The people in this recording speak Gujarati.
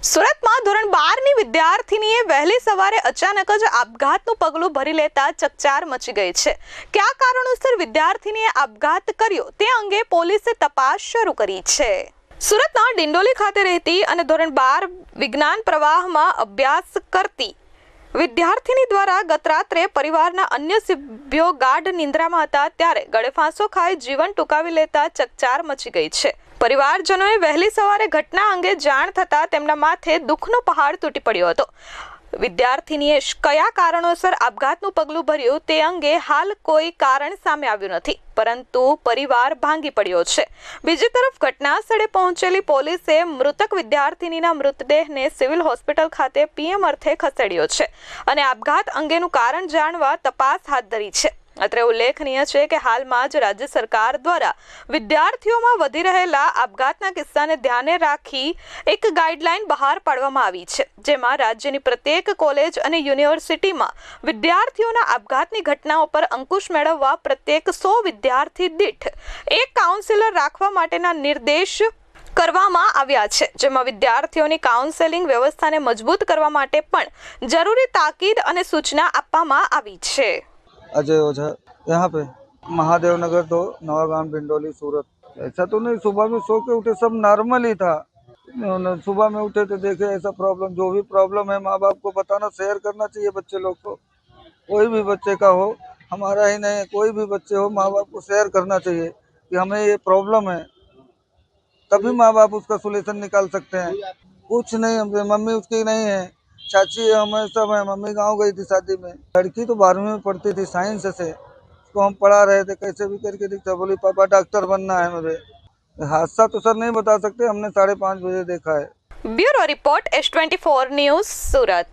સુરતમાં ધોરણ 12ની વિદ્યાર્થીનીએ વહેલી સવારે અચાનક જ આપઘાતનું પગલું ભરી લેતા ચકચાર મચી ગઈ છે। કયા કારણોસર વિદ્યાર્થીનીએ આપઘાત કર્યો તે અંગે પોલીસે તપાસ શરૂ કરી છે। સુરતના ડિંડોલી ખાતે રહેતી અને ધોરણ 12 વિજ્ઞાન પ્રવાહમાં અભ્યાસ કરતી વિદ્યાર્થીની દ્વારા ગત રાત્રે પરિવારના અન્ય સભ્યો ગાઢ નિંદ્રામાં હતા ત્યારે ગળે ફાંસો ખાઈ જીવન ટૂંકાવી લેતા ચકચાર મચી ગઈ છે। પરિવારજનોએ વહેલી સવારે ઘટના અંગે જાણ થતા તેમના માથે દુઃખનો પહાડ તૂટી પડ્યો હતો। વિદ્યાર્થીનીએ કયા કારણોસર આપઘાતનું પગલું ભર્યું તે અંગે હાલ કોઈ કારણ સામે આવ્યું નથી, પરંતુ પરિવાર ભાંગી પડ્યો છે। બીજી તરફ ઘટના સ્થળે પહોંચેલી પોલીસે મૃતક વિદ્યાર્થીનીના મૃતદેહને સિવિલ હોસ્પિટલ ખાતે પીએમ અર્થે ખસેડ્યો છે અને આપઘાત અંગેનું કારણ જાણવા તપાસ હાથ ધરી છે। અત્રે ઉલ્લેખનીય છે કે હાલમાં જ રાજ્ય સરકાર દ્વારા વિદ્યાર્થીઓમાં વધી રહેલા આપઘાતના કિસ્સાને ધ્યાને રાખી એક ગાઈડલાઈન બહાર પાડવામાં આવી છે, જેમાં રાજ્યની પ્રત્યેક કોલેજ અને યુનિવર્સિટીમાં વિદ્યાર્થીઓના આપઘાતની ઘટનાઓ પર અંકુશ મેળવવા પ્રત્યેક 100 વિદ્યાર્થી દીઠ એક કાઉન્સિલર રાખવા માટેના નિર્દેશ કરવામાં આવ્યા છે, જેમાં વિદ્યાર્થીઓની કાઉન્સેલિંગ વ્યવસ્થાને મજબૂત કરવા માટે પણ જરૂરી તાકીદ અને સૂચના આપવામાં આવી છે। अजय ओझा यहाँ पे महादेव नगर 2 नवागांव डिंडोली सूरत। ऐसा तो नहीं, सुबह में सो के उठे सब नॉर्मल ही था। सुबह में उठे तो देखे ऐसा प्रॉब्लम, जो भी प्रॉब्लम है माँ बाप को बताना, शेयर करना चाहिए बच्चे लोग को। कोई भी बच्चे का हो, हमारा ही नहीं, कोई भी बच्चे हो, माँ बाप को शेयर करना चाहिए कि हमें ये प्रॉब्लम है, तभी माँ बाप उसका सोल्यूशन निकाल सकते हैं। कुछ नहीं, मम्मी उसकी नहीं है, चाची हमें सब है। मम्मी गांव गई थी शादी में। लड़की तो 12वीं में पढ़ती थी साइंस से, उसको हम पढ़ा रहे थे, कैसे भी करके दिखता, बोली पापा डॉक्टर बनना है मुझे। हादसा तो सर नहीं बता सकते, हमने 5:30 बजे देखा है। ब्यूरो रिपोर्ट S24 न्यूज़ सूरत।